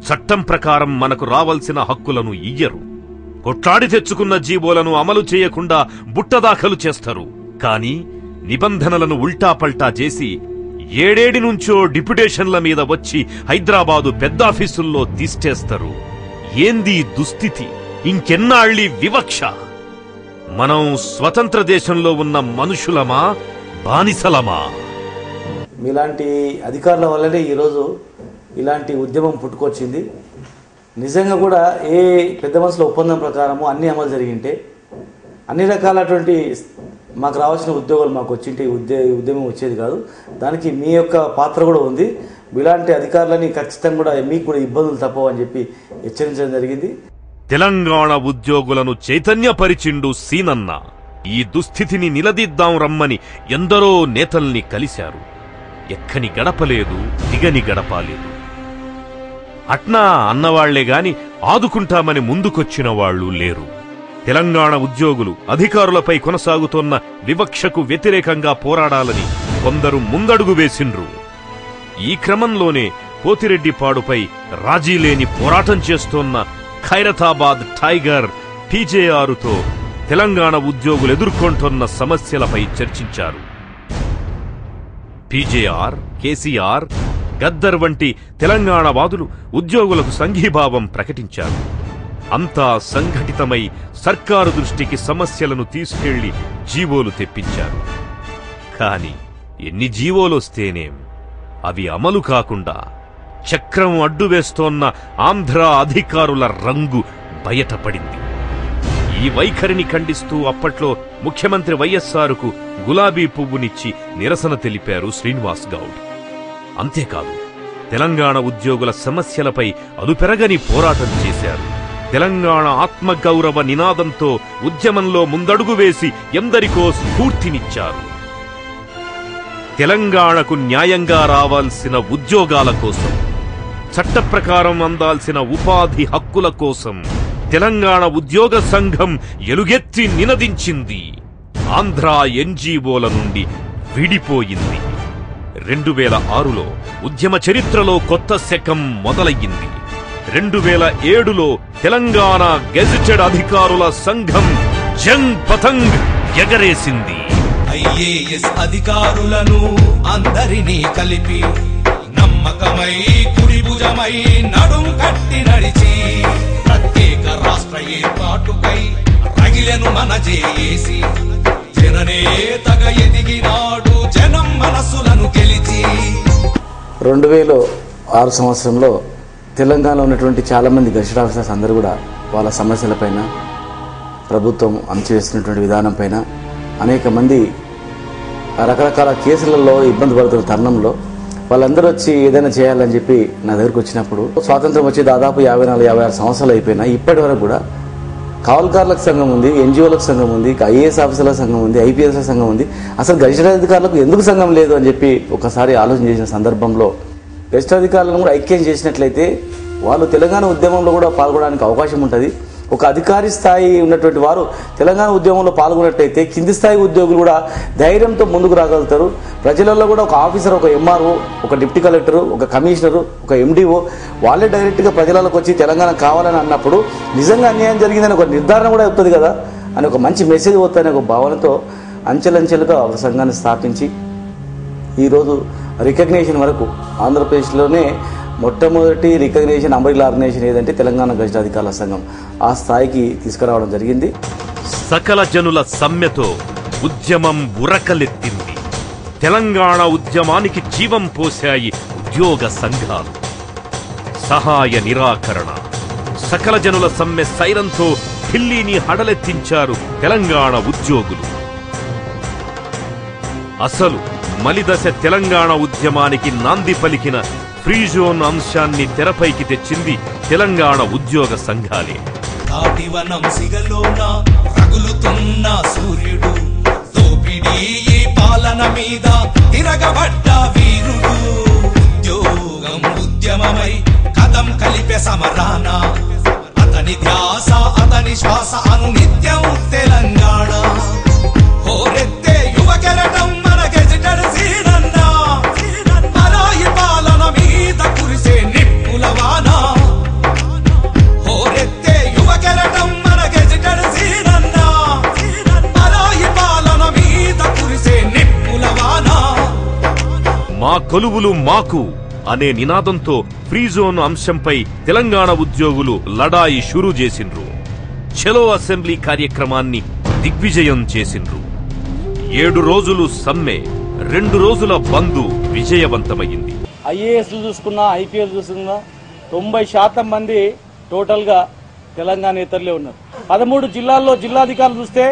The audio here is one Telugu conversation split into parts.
చట్టం ప్రకారం మనకు రావాల్సిన హక్కులను ఇయ్యరు. కొట్లాడి తెచ్చుకున్న జీవోలను అమలు చేయకుండా బుట్టదాఖలు చేస్తారు. కాని నిబంధనలను ఉల్టాపల్టా చేసి 7 నుంచో డిప్యుటేషన్ల మీద వచ్చి హైదరాబాదు పెద్దాఫీసుల్లో తీస్తేస్తారు. ఏంది దుస్థితి? ఇంకెన్నాళ్ళీ వివక్ష? మనం స్వతంత్ర దేశంలో ఉన్న మనుషులమా, బానిసలమా? మీలాంటి అధికారుల వల్లనే ఈరోజు ఇలాంటి ఉద్యమం పుట్టుకొచ్చింది. నిజంగా కూడా ఏ పెద్ద మనసుల ఒప్పందం ప్రకారము అన్ని అమలు జరిగింటే అన్ని రకాలటువంటి మాకు రావాల్సిన ఉద్యోగాలు మాకు వచ్చింటే ఉద్యమం వచ్చేది కాదు. దానికి మీ యొక్క పాత్ర కూడా ఉంది. ఇలాంటి అధికారులని ఖచ్చితంగా కూడా మీకు కూడా ఇబ్బందులు తప్పవని చెప్పి హెచ్చరించడం జరిగింది. తెలంగాణ ఉద్యోగులను చైతన్యపరిచిండు సీనన్న. ఈ దుస్థితిని నిలదీద్దాం రమ్మని ఎందరో నేతల్ని కలిశారు. ఎక్కని గడపలేదు, దిగని గడపాలేదు. అట్నా అన్నవాళ్లే గాని ఆదుకుంటామని ముందుకొచ్చిన వాళ్లు లేరు. తెలంగాణ ఉద్యోగులు అధికారులపై కొనసాగుతోన్న వివక్షకు వ్యతిరేకంగా పోరాడాలని కొందరు ముందడుగు వేసిండ్రు. ఈ క్రమంలోనే పోతిరెడ్డిపాడుపై రాజీలేని పోరాటం చేస్తోన్న ఖైరతాబాద్ టైగర్ టీజేఆర్తో తెలంగాణ ఉద్యోగులు ఎదుర్కొంటున్న సమస్యలపై చర్చించారు. పీజేఆర్, కేసీఆర్, గద్దర్ వంటి తెలంగాణ వాదులు ఉద్యోగులకు సంఘీభావం ప్రకటించారు. అంతా సంఘటితమై సర్కారు దృష్టికి సమస్యలను తీసుకెళ్లి జీవోలు తెప్పించారు. కాని ఎన్ని జీవోలొస్తేనేం అవి అమలు కాకుండా చక్రం అడ్డువేస్తోన్న ఆంధ్ర అధికారుల రంగు బయటపడింది. ఈ వైఖరిని ఖండిస్తూ అప్పట్లో ముఖ్యమంత్రి వైఎస్ఆర్కు గులాబీ పువ్వునిచ్చి నిరసన తెలిపారు శ్రీనివాస్ గౌడ్. అంతేకాదు, తెలంగాణ ఉద్యోగుల సమస్యలపై అలుపెరగని పోరాటం చేశారు. తెలంగాణ ఆత్మగౌరవ నినాదంతో ఉద్యమంలో ముందడుగు వేసి ఎందరికో స్ఫూర్తినిచ్చారు. తెలంగాణకు న్యాయంగా రావాల్సిన ఉద్యోగాల కోసం, చట్ట ప్రకారం అందాల్సిన ఉపాధి హక్కుల కోసం తెలంగాణ ఉద్యోగ సంఘం ఎలుగెత్తి నినదించింది. ఆంధ్ర ఎన్జీఓల నుండి విడిపోయింది. 2006లో ఉద్యమ చరిత్రలో కొత్త శకం మొదలయ్యింది. 2007లో తెలంగాణ గెజిటెడ్ అధికారుల సంఘం జంగ్ పతంగ్ ఎగరేసింది. ఐఏఎస్ అధికారులను అందరినీ కలిపి నమ్మకమై కుడిభుజమై నడుం కట్టి నడిచి ప్రత్యేక రాష్ట్ర ఏర్పాటుకై రగిలెను మన జేఏసీ. జననేతగా ఎదిగినాడు జనం మనసులను గెలిచి. 2006 సంవత్సరంలో తెలంగాణలో ఉన్నటువంటి చాలామంది గెజిటెడ్ ఆఫీసర్స్ అందరూ కూడా వాళ్ళ సమస్యలపైన, ప్రభుత్వం అణచివేస్తున్నటువంటి విధానం పైన అనేక మంది రకరకాల కేసులలో ఇబ్బంది పడుతున్న తరుణంలో వాళ్ళందరూ వచ్చి ఏదైనా చేయాలని చెప్పి నా దగ్గరకు వచ్చినప్పుడు, స్వాతంత్రం వచ్చి దాదాపు 54-56 సంవత్సరాలు అయిపోయినా ఇప్పటి వరకు కూడా కావల్కారులకు సంఘం ఉంది, ఎన్జిఓలకు సంఘం ఉంది, ఐఏఎస్ ఆఫీసర్ల సంఘం ఉంది, ఐపీఎస్ల సంఘం ఉంది. అసలు గెజిటెడ్ అధికారులకు ఎందుకు సంఘం లేదు అని చెప్పి ఒకసారి ఆలోచన చేసిన సందర్భంలో గెజిటెడ్ అధికారులను కూడా ఐక్యం చేసినట్లయితే వాళ్ళు తెలంగాణ ఉద్యమంలో కూడా పాల్గొనడానికి అవకాశం ఉంటుంది. ఒక అధికారి స్థాయి ఉన్నటువంటి వారు తెలంగాణ ఉద్యమంలో పాల్గొన్నట్లయితే కింది స్థాయి ఉద్యోగులు కూడా ధైర్యంతో ముందుకు రాగలుగుతారు. ప్రజలలో కూడా ఒక ఆఫీసర్, ఒక ఎంఆర్ఓ, ఒక డిప్యూటీ కలెక్టరు, ఒక కమిషనరు, ఒక ఎండిఓ వాళ్ళే డైరెక్ట్గా ప్రజలకు వచ్చి తెలంగాణ కావాలని అన్నప్పుడు నిజంగా అన్యాయం జరిగిందని ఒక నిర్ధారణ కూడా అవుతుంది కదా అని ఒక మంచి మెసేజ్ వస్తుందనే ఒక భావనతో అంచెలంచెలుగా ఒక సంఘాన్ని స్థాపించి ఈరోజు రికగ్నేషన్ వరకు ఆంధ్రప్రదేశ్లోనే మొట్టమొదటి రికగ్నేషన్ అంబ్రెల్లా ఆర్గనైజేషన్ ఏదంటే తెలంగాణ గెజిటెడ్ అధికారుల సంఘం. ఆ స్థాయికి తీసుకురావడం జరిగింది. సకల జనుల సమ్మెతో ఉద్యమం ఉరకలెత్తింది. తెలంగాణ ఉద్యమానికి జీవం పోశాయి ఉద్యోగ సంఘాలు. సహాయ నిరాకరణ, సకల జనుల సమ్మె సైరంతో ఢిల్లీని హడలెత్తించారు తెలంగాణ ఉద్యోగులు. అసలు మలిదశ తెలంగాణ ఉద్యమానికి నాంది పలికిన ఫ్రీ జోన్ అంశాన్ని తెరపైకి తెచ్చింది తెలంగాణ ఉద్యోగ సంఘాలే. తాటివనం సిగలోన రగులుతున్న సూర్యుడు, దోపిడీ పాలన మీద తిరగబడ్డ వీరుడు. ఉద్యోగం ఉద్యమమై కదం కలిపే సమరాన అతని ధ్యాస, అతని శ్వాస అను నిత్యం తెలంగాణ. హోరెత్తే యువ కెరటం మన గెజిటెడ్ సీనన్నా, పరాయి పాలన మీద కురిసే నిప్పుల వాన. కొలువులు మాకు అనే నినాదంతో ఫ్రీ జోన్ అంశంపై తెలంగాణ ఉద్యోగులు లడాయి షురూ చేసిండ్రు. చలో అసెంబ్లీ కార్యక్రమాన్ని దిగ్విజయం చేసిండ్రు. 7 రోజులు సమ్మె, 2 రోజుల బంద్ విజయవంతమైంది. ఐఏఎస్ చూసుకున్నా, ఐపీఎస్ చూసుకున్నా 90% మంది టోటల్గా తెలంగాణ నేతలే ఉన్నారు. 13 జిల్లాల్లో జిల్లాధికారులు చూస్తే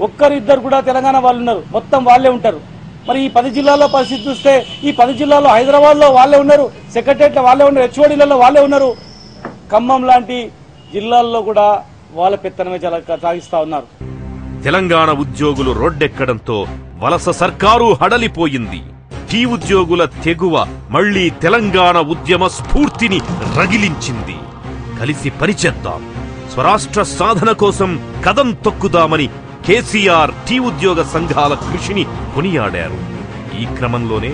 ఒక్కరిద్దరు కూడా తెలంగాణ వాళ్ళు ఉన్నారు, మొత్తం వాళ్ళే ఉంటారు. మరి ఈ 10 జిల్లాల్లో పరిస్థితి చూస్తే ఈ 10 జిల్లాల్లో హైదరాబాద్లో వాళ్ళే ఉన్నారు, సెక్రటరియట్లో వాళ్ళే ఉన్నారు, హెచ్ఓడీలలో వాళ్ళే ఉన్నారు. ఖమ్మం లాంటి జిల్లాల్లో కూడా వాళ్ళ పెత్తనమే సాగిస్తా ఉన్నారు. తెలంగాణ ఉద్యోగులు రోడ్డెక్కడంతో వలస సర్కారు హడలిపోయింది. టీ ఉద్యోగుల తెగువ మళ్లీ తెలంగాణ ఉద్యమ స్ఫూర్తిని రగిలించింది. కలిసి పనిచేద్దాం, స్వరాష్ట్ర సాధన కోసం కదం తొక్కుదామని కేసీఆర్ టీ ఉద్యోగ సంఘాల కృషిని కొనియాడారు. ఈ క్రమంలోనే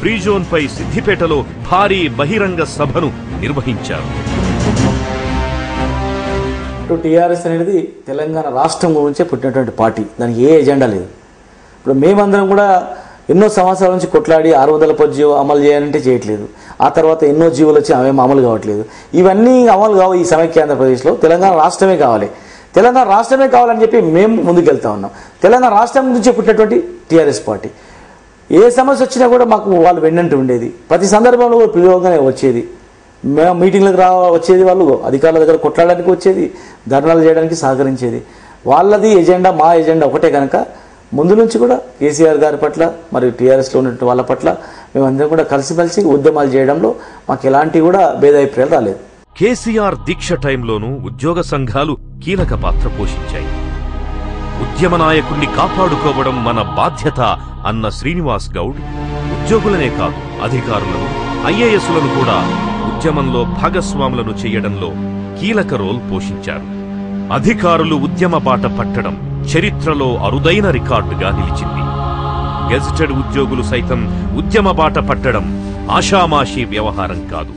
ఫ్రీ జోన్ పై సిద్దిపేటలో భారీ బహిరంగ సభను నిర్వహించారు. టీఆర్ఎస్ అనేది తెలంగాణ రాష్ట్రం గురించే పుట్టినటువంటి పార్టీ, దానికి ఏ ఎజెండా లేదు. ఇప్పుడు మేమందరం కూడా ఎన్నో సంవత్సరాల నుంచి కొట్లాడి 610 జీవో అమలు చేయాలంటే చేయట్లేదు. ఆ తర్వాత ఎన్నో జీవోలు వచ్చి అవేం అమలు కావట్లేదు. ఇవన్నీ అమలు కావు. ఈ సమైక్య ఆంధ్రప్రదేశ్లో తెలంగాణ రాష్ట్రమే కావాలి, తెలంగాణ రాష్ట్రమే కావాలని చెప్పి మేము ముందుకెళ్తా ఉన్నాం. తెలంగాణ రాష్ట్రం నుంచి పుట్టినటువంటి టీఆర్ఎస్ పార్టీ ఏ సమస్య వచ్చినా కూడా మాకు వాళ్ళు వెన్నంటూ ఉండేది. ప్రతి సందర్భంలో కూడా పిలువగానే వచ్చేది. మేము మీటింగ్లకు వచ్చేది, వాళ్ళు అధికారుల దగ్గర కొట్లాడడానికి వచ్చేది, ధర్నాలు చేయడానికి సహకరించేది. వాళ్ళది ఎజెండా మా ఎజెండా ఒకటే కనుక ముందు నుంచి కూడా కేసీఆర్ గారి పట్ల మరియు టీఆర్ఎస్లో ఉన్నటువంటి వాళ్ళ పట్ల మేమందరం కూడా కలిసిమెలిసి ఉద్యమాలు చేయడంలో మాకు ఎలాంటి కూడా భేదాభిప్రాయాలు రాలేదు. కేసీఆర్ దీక్ష టైంలోనూ ఉద్యోగ సంఘాలు కీలక పాత్ర పోషించాయి. ఉద్యమ నాయకుణ్ణి కాపాడుకోవడం మన బాధ్యత అన్న శ్రీనివాస్ గౌడ్ ఉద్యోగులనే కాదు అధికారులను, ఐఏఎస్లను కూడా ఉద్యమంలో భాగస్వాములను చేయడంలో కీలక రోల్ పోషించారు. అధికారులు ఉద్యమ బాట పట్టడం చరిత్రలో అరుదైన రికార్డుగా నిలిచింది. గెజిటెడ్ ఉద్యోగులు సైతం ఉద్యమ బాట పట్టడం ఆషామాషీ వ్యవహారం కాదు.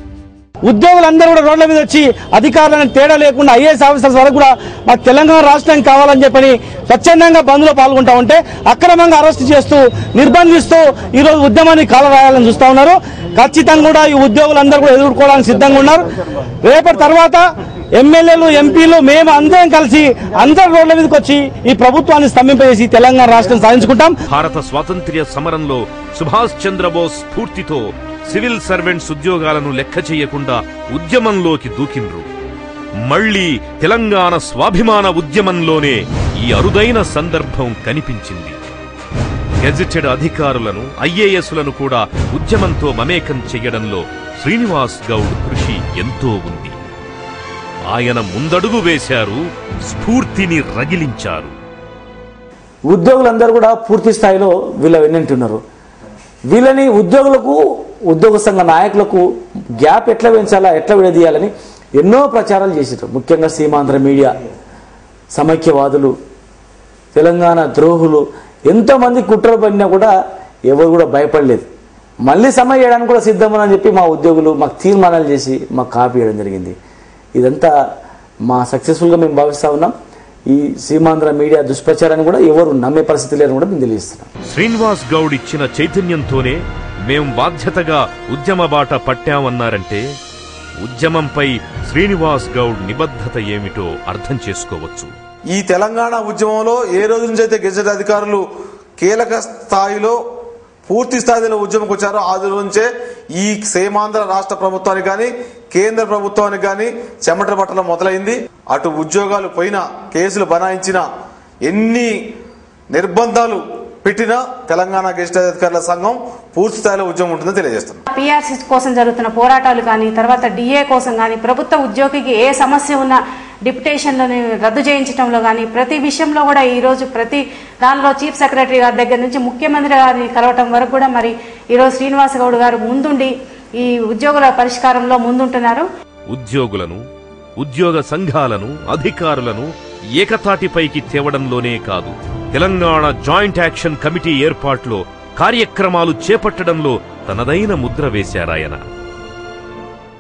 ఉద్యోగులందరూ కూడా రోడ్ల మీద వచ్చి అధికారులను తేడా లేకుండా ఐఏఎస్ ఆఫీసర్స్ వరకు కూడా మాకు తెలంగాణ రాష్ట్రం కావాలని చెప్పని స్వచ్ఛందంగా బంద్లో పాల్గొంటా ఉంటే అక్రమంగా అరెస్ట్ చేస్తూ నిర్బంధిస్తూ ఈ రోజు ఉద్యమాన్ని కాలరాయాలని చూస్తా ఉన్నారు. ఖచ్చితంగా కూడా ఈ ఉద్యోగులందరూ కూడా ఎదుర్కోవడానికి సిద్ధంగా ఉన్నారు. రేపటి తర్వాత ఎమ్మెల్యేలు, ఎంపీలు మేము అందరం కలిసి అందరు రోడ్ల మీదకి వచ్చి ఈ ప్రభుత్వాన్ని స్తంభింపజేసి తెలంగాణ రాష్ట్రం సాధించుకుంటాం. భారత స్వాతంత్ర్య సమరంలో సుభాష్ చంద్రబోస్ స్ఫూర్తితో సివిల్ సర్వెంట్స్ ఉద్యోగాలను లెక్క చేయకుండా ఉద్యమంలోకి దూకిండ్రు. మళ్లీ తెలంగాణ స్వాభిమాన ఉద్యమంలోనే ఈ అరుదైన సందర్భం కనిపించింది. గెజిటెడ్ అధికారులను, ఐఏఎస్లను కూడా ఉద్యమంతో మమేకం చెయ్యడంలో శ్రీనివాస్ గౌడ్ కృషి ఎంతో ఉంది. ఆయన ముందడుగు వేశారు, స్ఫూర్తిని రగిలించారు. ఉద్యోగులందరూ కూడా పూర్తి స్థాయిలో వీళ్ళ వెన్నంటున్నారు. వీళ్ళని ఉద్యోగులకు, ఉద్యోగ సంఘ నాయకులకు గ్యాప్ ఎట్లా పెంచాలా, ఎట్లా విడదీయాలని ఎన్నో ప్రచారాలు చేశారు. ముఖ్యంగా సీమాంధ్ర మీడియా, సమైక్యవాదులు, తెలంగాణ ద్రోహులు ఎంతోమంది కుట్రలు పడినా కూడా ఎవరు కూడా భయపడలేదు. మళ్ళీ సమ్మె చేయడానికి కూడా సిద్ధమని చెప్పి మా ఉద్యోగులు మాకు తీర్మానాలు చేసి మాకు కాపీ చేయడం జరిగింది. ఇదంతా మా సక్సెస్ఫుల్గా మేము భావిస్తా ఉన్నాం. ఈ సీమాంధ్ర మీడియా దుష్ప్రచారాన్ని కూడా ఎవరు నమ్మే పరిస్థితి లేదని కూడా మేము తెలియజేస్తున్నాం. శ్రీనివాస్ గౌడ్ ఇచ్చిన చైతన్యంతోనే మేం బాధ్యతగా ఉద్యమ బాట పట్టామన్నారంటే ఉద్యమంపై శ్రీనివాస్ గౌడ్ నిబద్ధత ఏమిటో అర్థం చేసుకోవచ్చు. ఈ తెలంగాణ ఉద్యమంలో ఏ రోజు నుంచి అయితే గెజెట్ అధికారులు కీలక స్థాయిలో పూర్తి స్థాయిలో ఉద్యమంకి వచ్చారో ఆ రోజు నుంచే ఈ సీమాంధ్ర రాష్ట్ర ప్రభుత్వానికి కానీ కేంద్ర ప్రభుత్వానికి కానీ చెమట పట్టడం మొదలైంది. అటు ఉద్యోగాలు పోయినా, కేసులు బనాయించినా, ఎన్ని నిర్బంధాలు పెట్టినా తెలంగాణ గెజిటెడ్ అధికారుల సంఘం పూర్తి స్థాయిలో ఉద్యమం ఉంటుందని తెలియజేస్తున్నాం. పీఆర్సీ కోసం జరుగుతున్న పోరాటాలు కానీ, తర్వాత డిఏ కోసం కానీ, ప్రభుత్వ ఉద్యోగికి ఏ సమస్య ఉన్నా డిప్యుటేషన్లను రద్దు చేయించడంలో కానీ ప్రతి విషయంలో కూడా ఈరోజు ప్రతి దానిలో చీఫ్ సెక్రటరీ గారి దగ్గర నుంచి ముఖ్యమంత్రి గారిని కలవటం వరకు కూడా మరి ఈరోజు శ్రీనివాస్ గౌడ్ గారు ముందుండి ఈ ఉద్యోగుల పరిష్కారంలో ముందుంటున్నారు. ఉద్యోగులను, ఉద్యోగ సంఘాలను, అధికారులను ఏకతాటిపైకి తేవడంలోనే కాదు, తెలంగాణ జాయింట్ యాక్షన్ కమిటీ ఏర్పాటులో కార్యక్రమాలు చేపట్టడంలో తనదైన ముద్ర వేశారాయన.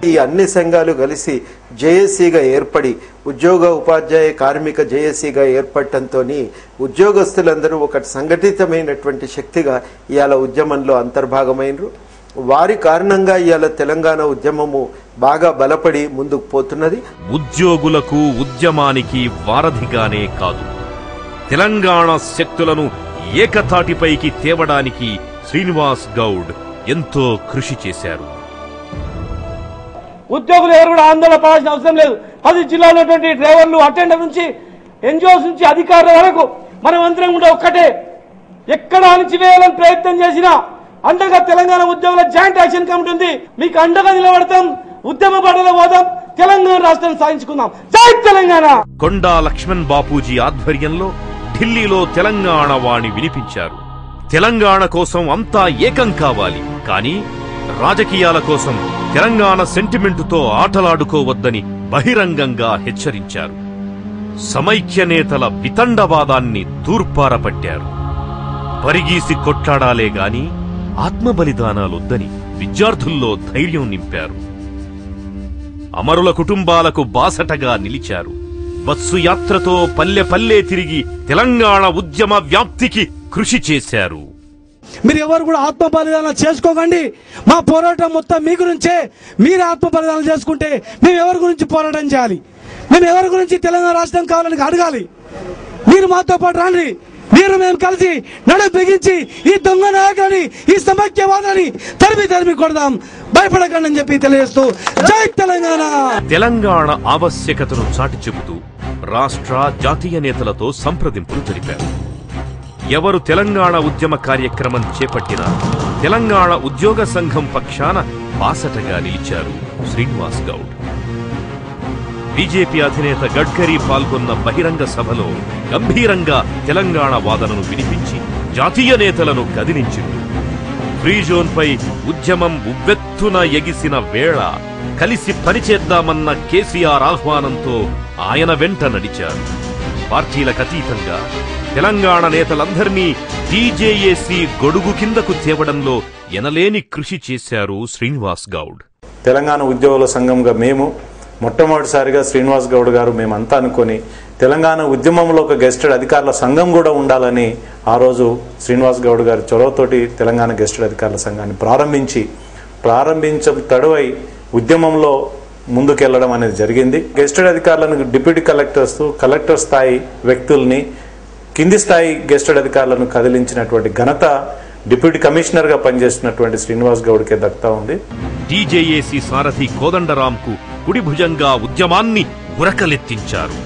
ఈ అన్ని సంఘాలు కలిసి జేఏసీగా ఏర్పడి ఉద్యోగ, ఉపాధ్యాయ, కార్మిక జేఏసీగా ఏర్పడటంతో ఉద్యోగస్తులందరూ ఒక సంఘటితమైనటువంటి శక్తిగా ఇవాళ ఉద్యమంలో అంతర్భాగమైనరు. వారి కారణంగా ఇవాళ తెలంగాణ ఉద్యమము బాగా బలపడి ముందుకు పోతున్నది. ఉద్యోగులకు ఉద్యమానికి వారధిగానే కాదు, తెలంగాణ శక్తులను ఏకతాటిపైకి తేవడానికి శ్రీనివాస్ గౌడ్ ఎంతో కృషి చేశారు. ఉద్యోగులు ఎవరు కూడా ఆందోళన పడాల్సిన అవసరం లేదు. 10 జిల్లాలో ఉన్నటువంటి డ్రైవర్లు, అటెండర్ నుంచి ఎన్జిఓస్ నుంచి అధికారుల వరకు మనం అందరం కూడా ఒక్కటే. ఎక్కడ అణిచివేయాలని ప్రయత్నం చేసినా అండగా తెలంగాణ ఉద్యోగుల జాయింట్ యాక్షన్ కమిటీ ఉంది. మీకు అండగా నిలబడతాం, ఉద్యమ బాటలో పోదాం, తెలంగాణ రాష్ట్రం సాధించుకుందాం. జై తెలంగాణ. కొండా లక్ష్మణ్ బాపూజీ ఆధ్వర్యంలో ఢిల్లీలో తెలంగాణ వాణి వినిపించారు. తెలంగాణ కోసం అంతా ఏకం కావాలి, కానీ రాజకీయాల కోసం తెలంగాణ సెంటిమెంటుతో ఆటలాడుకోవద్దని బహిరంగంగా హెచ్చరించారు. సమైక్య నేతల వితండవాదాన్ని తూర్పారపట్టారు. పరిగీసి కొట్లాడాలే గాని ఆత్మబలిదానాలొద్దని విద్యార్థుల్లో ధైర్యం నింపారు. అమరుల కుటుంబాలకు బాసటగా నిలిచారు. బస్సు యాత్రతో పల్లె పల్లె తిరిగి తెలంగాణ ఉద్యమ వ్యాప్తికి కృషి చేశారు. మీరు ఎవరు కూడా ఆత్మ బలిదానాలు చేసుకోకండి. మా పోరాటం మొత్తం మీ గురించే. మీరు ఆత్మ బలిదానాలు చేసుకుంటే మేము ఎవరి గురించి పోరాటం చేయాలి? మేము ఎవరి గురించి తెలంగాణ రాష్ట్రం కావాలని అడగాలి? మీరు మాతో పాటు రండి. మీరు మేము కలిసి నడు బిగించి ఈ దొంగ నాయకులని, ఈ సమైక్యవాదాన్ని తరిమి కొడదాం. భయపడకండి అని చెప్పి తెలియజేస్తూ జై తెలంగాణ. తెలంగాణ ఆవశ్యకతను చాటి చెబుతూ రాష్ట్ర జాతీయ నేతలతో సంప్రదింపులు జరిపారు. ఎవరు తెలంగాణ ఉద్యమ కార్యక్రమం చేపట్టినా తెలంగాణ ఉద్యోగ సంఘం పక్షాన బాసటగా నిలిచారు శ్రీనివాస్ గౌడ్. బీజేపీ అధినేత గడ్కరీ పాల్గొన్న బహిరంగ సభలో గంభీరంగా తెలంగాణ వాదనను వినిపించి జాతీయ నేతలను కదిలించింది. ఫ్రీ జోన్పై ఉద్యమం ఉవ్వెత్తున ఎగిసిన వేళ కలిసి పనిచేద్దామన్న కేసీఆర్ ఆహ్వానంతో ఆయన వెంట నడిచారు. పార్టీలకతీతంగా తెలంగాణ నేతలందరినీ టీజేఏసీ గొడుగు కిందకు తేవడంలో ఎనలేని కృషి చేశారు శ్రీనివాస్ గౌడ్. తెలంగాణ ఉద్యోగుల సంఘంగా మేము మొట్టమొదటిసారిగా శ్రీనివాస్ గౌడ్ గారు మేమంతా అనుకొని తెలంగాణ ఉద్యమంలో ఒక గెస్టెడ్ అధికారుల సంఘం కూడా ఉండాలని ఆ రోజు శ్రీనివాస్ గౌడ్ గారి చొరవతోటి తెలంగాణ గెస్టెడ్ అధికారుల సంఘాన్ని ప్రారంభించ తడువై ఉద్యమంలో ముందుకెళ్లడం అనేది జరిగింది. గెస్టెడ్ అధికారులను డిప్యూటీ కలెక్టర్ స్థాయి వ్యక్తుల్ని కింది స్థాయి గెస్టెడ్ అధికారులను కదిలించినటువంటి ఘనత డిప్యూటీ కమిషనర్ గా పనిచేస్తున్నటువంటి శ్రీనివాస్ గౌడ్ కే దక్కుతా ఉంది. టీజేఏసీ సారథి కోదండరాంకు కుడి భుజంగా ఉద్యమాన్ని ఉరకలెత్తించారు.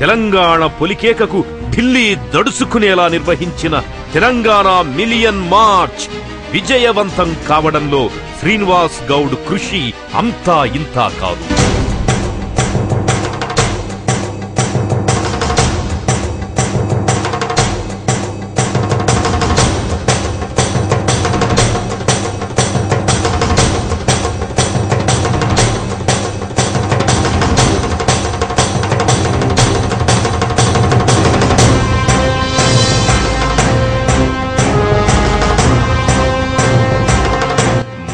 తెలంగాణ పొలికేకకు ఢిల్లీ దడుసుకునేలా నిర్వహించిన తెలంగాణ మిలియన్ మార్చ్ విజయవంతం కావడంలో శ్రీనివాస్ గౌడ్ కృషి అంతా ఇంతా కాదు.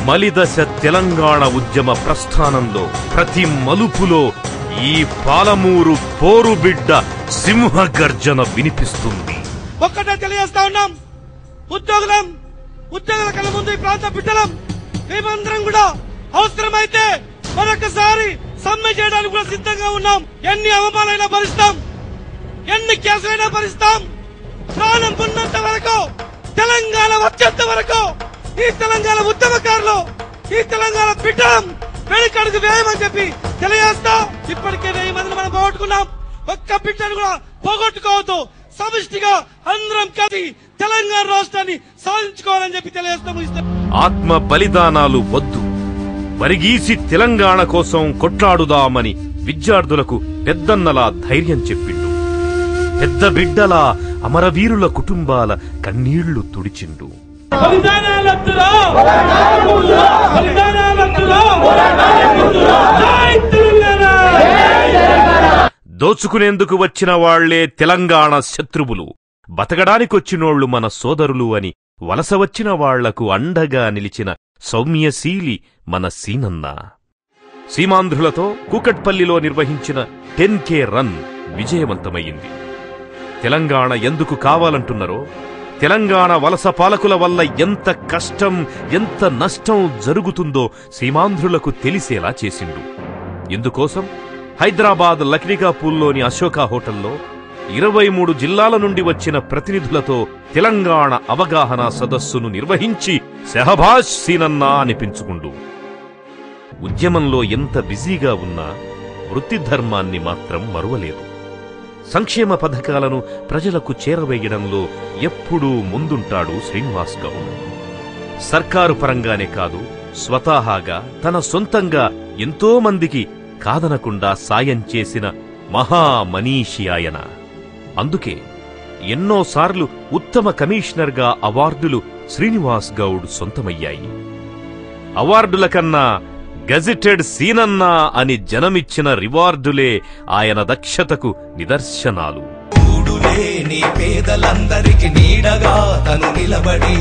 మలిదశ తెలంగాణ ఉద్యమ ప్రస్థానంలో ప్రతి మలుపులో ఈ పాలమూరు పోరుబిడ్డ సింహగర్జన వినిపిస్తుంది. ఒక్కటే తెలియజేస్తా ఉన్నాం, ఉద్యోగుల కళ్ళ ముందు ఈ ప్రాంత బిడ్డలం మేమందరం కూడా అవసరమైతే మరొకసారి సమ్మె చేయడానికి కూడా సిద్ధంగా ఉన్నాం. ఎన్ని అవమానాలైనా భరిస్తాం, ఎన్ని కేసులైనా భరిస్తాం. ప్రాణం ఉన్నంత వరకు, తెలంగాణ వచ్చేంత వరకు ఈ తెలంగాణ ఉద్యమకారులు, ఈ తెలంగాణ బిడ్డం వెనుకడుగు వేయమని చెప్పి తెలియజేస్తా. ఇప్పటికే 1000 మందిని మనం పోగొట్టుకున్నాం. ఒక్క బిడ్డను కూడా పోగొట్టుకోవద్దు. సమిష్టిగా అందరం కలిసి తెలంగాణ రాష్ట్రాన్ని సాధించుకోవాలని చెప్పి తెలియజేస్తాము. ఆత్మ బలిదానాలు వద్దు, వరిగీసి తెలంగాణ కోసం కొట్లాడుదామని విద్యార్థులకు పెద్దన్నలా ధైర్యం చెప్పిండు. పెద్ద బిడ్డలా అమరవీరుల కుటుంబాల కన్నీళ్లు తుడిచిండు. దోచుకునేందుకు వచ్చిన వాళ్లే తెలంగాణ శత్రువులు, బతకడానికొచ్చినోళ్లు మన సోదరులు అని వలస వచ్చిన వాళ్లకు అండగా నిలిచిన సౌమ్యశీలి మన సీనన్న. సీమాంధ్రులతో కూకట్పల్లిలో నిర్వహించిన 10K రన్ విజయవంతమయ్యింది. తెలంగాణ ఎందుకు కావాలంటున్నారో, తెలంగాణ వలస పాలకుల వల్ల ఎంత కష్టం, ఎంత నష్టం జరుగుతుందో సీమాంధ్రులకు తెలిసేలా చేసిండు. ఇందుకోసం హైదరాబాద్ లక్నీకాపూల్లోని అశోకా హోటల్లో 23 జిల్లాల నుండి వచ్చిన ప్రతినిధులతో తెలంగాణ అవగాహన సదస్సును నిర్వహించి షహబాజ్ సీనన్నా అనిపించుకుండు. ఉద్యమంలో ఎంత బిజీగా ఉన్నా వృత్తి ధర్మాన్ని మాత్రం మరువలేదు. సంక్షేమ పథకాలను ప్రజలకు చేరవేయడంలో ఎప్పుడూ ముందుంటాడు శ్రీనివాస్ గౌడ్. సర్కారు పరంగానే కాదు, స్వతహాగా తన సొంతంగా ఎంతో మందికి కాదనకుండా సాయం చేసిన మహామనీషి ఆయన. అందుకే ఎన్నోసార్లు ఉత్తమ కమిషనర్గా అవార్డులు శ్రీనివాస్ గౌడ్ సొంతమయ్యాయి. అవార్డుల కన్నా గెజిటెడ్ సీనన్నా అని జనమిచ్చిన రివార్డులే ఆయన దక్షతకు నిదర్శనాలు. నీ పేదలందరికి నీడగా తను నిలబడి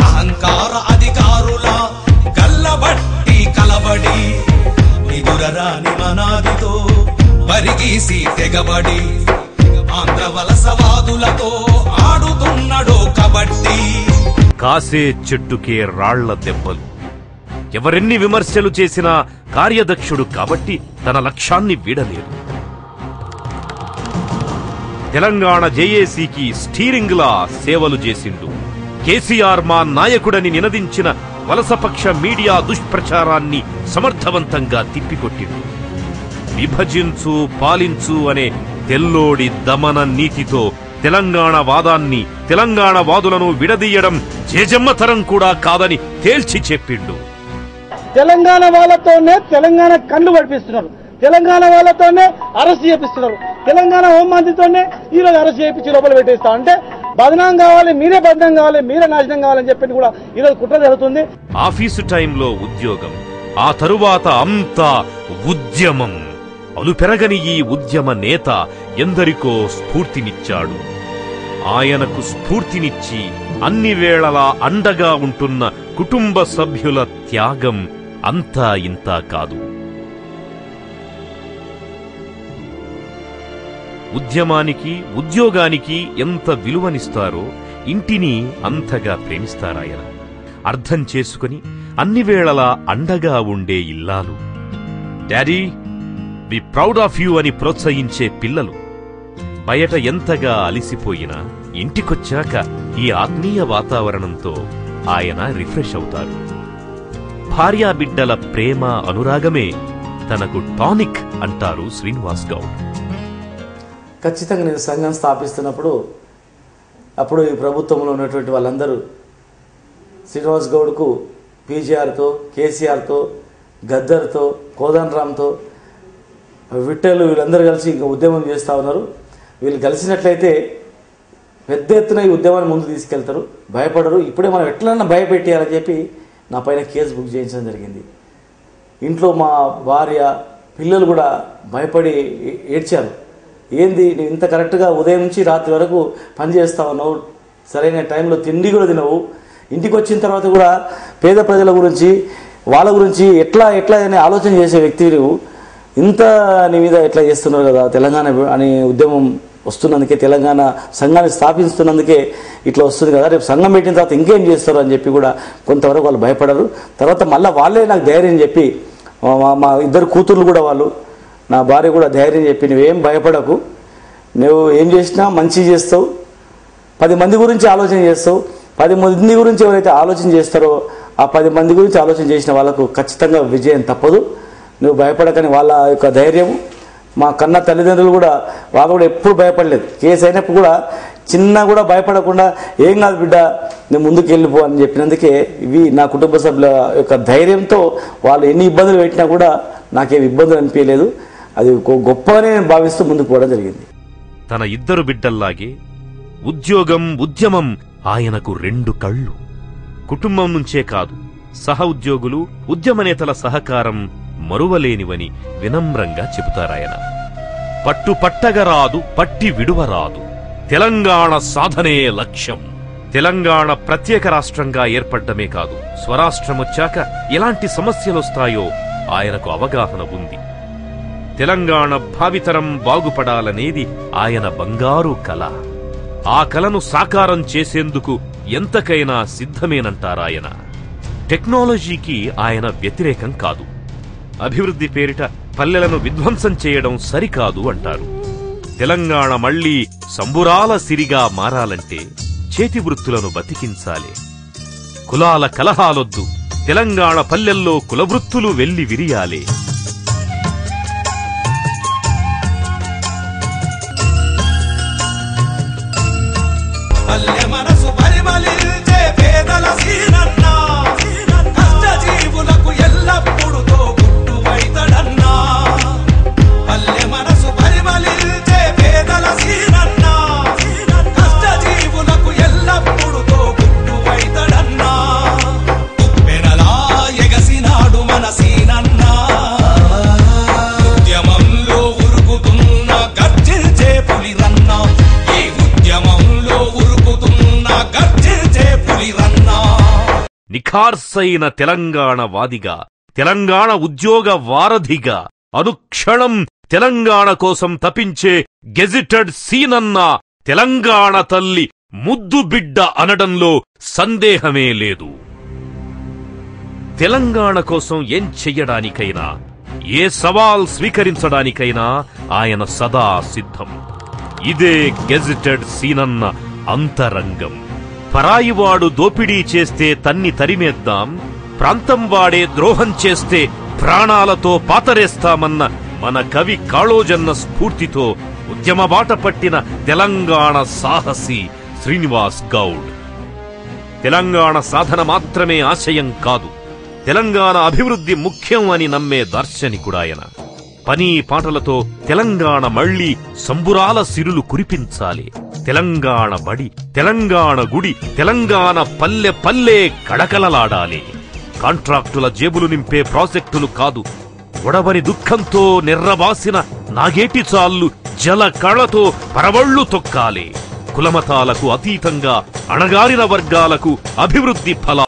అహంకార అధికారుల కల్లబట్టి కలబడి నిదురరాని మనాదితో పరిగీసి తెగబడి ఆంధ్ర వలసవాదులతో ఆడుతున్నాడో కబడ్డీ. కాసే చెట్టుకే రాళ్ల దెబ్బలు. ఎవరెన్ని విమర్శలు చేసినా కార్యదక్షుడు కాబట్టి తన లక్ష్యాన్ని వీడలేదు. తెలంగాణ జేఏసీకి స్టీరింగ్లా సేవలు చేసిండు. కేసీఆర్ మా నాయకుడని నినదించిన వలసపక్ష మీడియా దుష్ప్రచారాన్ని సమర్థవంతంగా తిప్పికొట్టిండు. విభజించు పాలించు అనే తెల్లోడి దమన నీతితో తెలంగాణ వాదాన్ని, తెలంగాణ వాదులను విడదీయడం జేజమ్మతరం కూడా కాదని తేల్చి చెప్పిండు. తెలంగాణ వాళ్ళతోనే తెలంగాణ కళ్ళు పడిపిస్తున్నారు, తెలంగాణ వాళ్ళతోనే అరెస్ట్ చేపిస్తున్నారు, తెలంగాణ హోంమంత్రితోనే ఈరోజు అరెస్ట్ చేయించి లోపల పెట్టేస్తా అంటే బదనాం కావాలి, మీరే బదనాం కావాలి, మీరే నాశనం కావాలని చెప్పి కూడా ఈరోజు కుట్ర జరుగుతుంది. ఆఫీసు టైంలో ఉద్యోగం, ఆ తరువాత అంతా ఉద్యమం. అలుపెరగని ఈ ఉద్యమ నేత ఎందరికో స్ఫూర్తినిచ్చాడు. ఆయనకు స్ఫూర్తినిచ్చి అన్ని వేళలా అండగా ఉంటున్న కుటుంబ సభ్యుల త్యాగం అంతా ఇంతా కాదు. ఉద్యమానికి, ఉద్యోగానికి ఎంత విలువనిస్తారో ఇంటిని అంతగా ప్రేమిస్తారాయన. అర్థం చేసుకుని అన్ని వేళలా అండగా ఉండే ఇల్లాలు. Daddy, be proud of you అని ప్రోత్సహించే పిల్లలు. బయట ఎంతగా అలిసిపోయినా ఇంటికొచ్చాక ఈ ఆత్మీయ వాతావరణంతో ఆయన రిఫ్రెష్ అవుతారు. భార్యాబిడ్డల ప్రేమ, అనురాగమే తనకు టానిక్ అంటారు శ్రీనివాస్ గౌడ్. ఖచ్చితంగా నేను సంఘం స్థాపిస్తున్నప్పుడు అప్పుడు ఈ ప్రభుత్వంలో ఉన్నటువంటి వాళ్ళందరూ శ్రీనివాస్ గౌడ్కు పీజీఆర్తో, కేసీఆర్తో, గద్దర్తో, కోదండరామ్తో, విట్టలు వీళ్ళందరూ కలిసి ఇంకా ఉద్యమం చేస్తూ ఉన్నారు. వీళ్ళు కలిసినట్లయితే పెద్ద ఎత్తున ఈ ఉద్యమాన్ని ముందు తీసుకెళ్తారు, భయపడరు. ఇప్పుడే మనం ఎట్లన్నా భయపెట్టేయాలని చెప్పి నా పైన కేసు బుక్ చేయించడం జరిగింది. ఇంట్లో మా భార్య, పిల్లలు కూడా భయపడి ఏడ్చారు. ఏంది నువ్వు ఇంత కరెక్ట్గా ఉదయం నుంచి రాత్రి వరకు పని చేస్తా ఉన్నావు, సరైన టైంలో తిండి కూడా తినవు, ఇంటికి వచ్చిన తర్వాత కూడా పేద ప్రజల గురించి, వాళ్ళ గురించి ఎట్లా అని ఆలోచన చేసే వ్యక్తి నువ్వు, ఇంత నీ మీద ఎట్లా చేస్తున్నారు కదా. తెలంగాణ అనే ఉద్యమం వస్తున్నందుకే, తెలంగాణ సంఘాన్ని స్థాపిస్తున్నందుకే ఇట్లా వస్తుంది కదా, రేపు సంఘం పెట్టిన తర్వాత ఇంకేం చేస్తారు అని చెప్పి కూడా కొంతవరకు వాళ్ళు భయపడరు. తర్వాత మళ్ళీ వాళ్ళే నాకు ధైర్యం చెప్పి, మా ఇద్దరు కూతుర్లు కూడా వాళ్ళు, నా భార్య కూడా ధైర్యం చెప్పి, నువ్వేం భయపడకు, నువ్వు ఏం చేసినా మంచి చేస్తావు, 10 మంది గురించి ఆలోచన చేస్తావు, 10 మంది గురించి ఎవరైతే ఆలోచన చేస్తారో ఆ 10 మంది గురించి ఆలోచన చేసిన వాళ్ళకు ఖచ్చితంగా విజయం తప్పదు, నువ్వు భయపడకని వాళ్ళ యొక్క ధైర్యం. మా కన్న తల్లిదండ్రులు కూడా, వాళ్ళు కూడా ఎప్పుడు భయపడలేదు. కేసు అయినప్పుడు కూడా చిన్న కూడా భయపడకుండా ఏం కాదు బిడ్డ, నేను ముందుకు వెళ్ళిపో అని చెప్పినందుకే ఇవి నా కుటుంబ సభ్యుల యొక్క ధైర్యంతో వాళ్ళు ఎన్ని ఇబ్బందులు పెట్టినా కూడా నాకేం ఇబ్బందులు అనిపించలేదు. అది గొప్పగానే నేను భావిస్తూ ముందుకు పోవడం జరిగింది. తన ఇద్దరు బిడ్డల్లాగే ఉద్యోగం, ఉద్యమం ఆయనకు 2 కళ్ళు. కుటుంబం నుంచే కాదు, సహ ఉద్యోగులు, ఉద్యమ నేతల సహకారం మరువలేనివని వినమ్రంగా చెబుతారాయన. పట్టుపట్టగరాదు, పట్టి విడువరాదు, తెలంగాణ సాధనే లక్ష్యం. తెలంగాణ ప్రత్యేక రాష్ట్రంగా ఏర్పడ్డమే కాదు, స్వరాష్ట్రమొచ్చాక ఎలాంటి సమస్యలొస్తాయో ఆయనకు అవగాహన ఉంది. తెలంగాణ భావితరం బాగుపడాలనేది ఆయన బంగారు కల. ఆ కలను సాకారం చేసేందుకు ఎంతకైనా సిద్ధమేనంటారాయన. టెక్నాలజీకి ఆయన వ్యతిరేకం కాదు. అభివృద్ధి పేరిట పల్లెలను విధ్వంసం చేయడం సరికాదు అంటారు. తెలంగాణ మళ్లీ సంబురాల సిరిగా మారాలంటే చేతి వృత్తులను బతికించాలి. కులాల కలహాలొద్దు, తెలంగాణ పల్లెల్లో కులవృత్తులు వెళ్లి విరియాలి. పల్లె మనసు పరిమళించే పేదల సీనన్నా, కష్టజీవులకు ఎల్లప్పుడూ తోబుట్టువైతడన్నా. పల్లె మనసు పరిమళించే పేదల సీనన్నా, కష్టజీవులకు ఎల్లప్పుడూ తోబుట్టువైతడన్నా. ఉప్పెనలా ఎగసినాడు మన సీనన్నా, ఉద్యమంలో ఉరుకుతున్న గర్జించే పులిరన్నా. ఈ ఉద్యమంలో ఉరుకుతున్న గర్జించే పులిరన్నా. నిఖార్సైన తెలంగాణ వాదిగా, తెలంగాణ ఉద్యోగ వారధిగా, అనుక్షణం తెలంగాణ కోసం తపించే గెజిటెడ్ సీనన్న తెలంగాణ తల్లి ముద్దు బిడ్డ అనడంలో సందేహమే లేదు. తెలంగాణ కోసం ఏం చెయ్యడానికైనా, ఏ సవాల్ స్వీకరించడానికైనా ఆయన సదా సిద్ధం. ఇదే గెజిటెడ్ సీనన్న అంతరంగం. పరాయివాడు దోపిడీ చేస్తే తన్ని తరిమేద్దాం, ప్రాంతం వాడే ద్రోహం చేస్తే ప్రాణాలతో పాతరేస్తామన్న మన కవి కాళోజన్న స్ఫూర్తితో ఉద్యమ బాట పట్టిన తెలంగాణ సాహసి శ్రీనివాస్ గౌడ్. తెలంగాణ సాధన మాత్రమే ఆశయం కాదు, తెలంగాణ అభివృద్ధి ముఖ్యం అని నమ్మే దార్శనికుడాయన. పని పాటలతో తెలంగాణ మళ్లీ సంబురాల సిరులు కురిపించాలి. తెలంగాణ బడి, తెలంగాణ గుడి, తెలంగాణ పల్లె పల్లె కడకలలాడాలి. కాంట్రాక్టుల జేబులు నింపే ప్రాజెక్టులు కాదు, ఒడవని దుఃఖంతో నిర్రవాసిన నాగేటి చాళ్లు జల కళతో పరవళ్లు తొక్కాలి. కులమతాలకు అతీతంగా అణగారిన వర్గాలకు అభివృద్ధి ఫల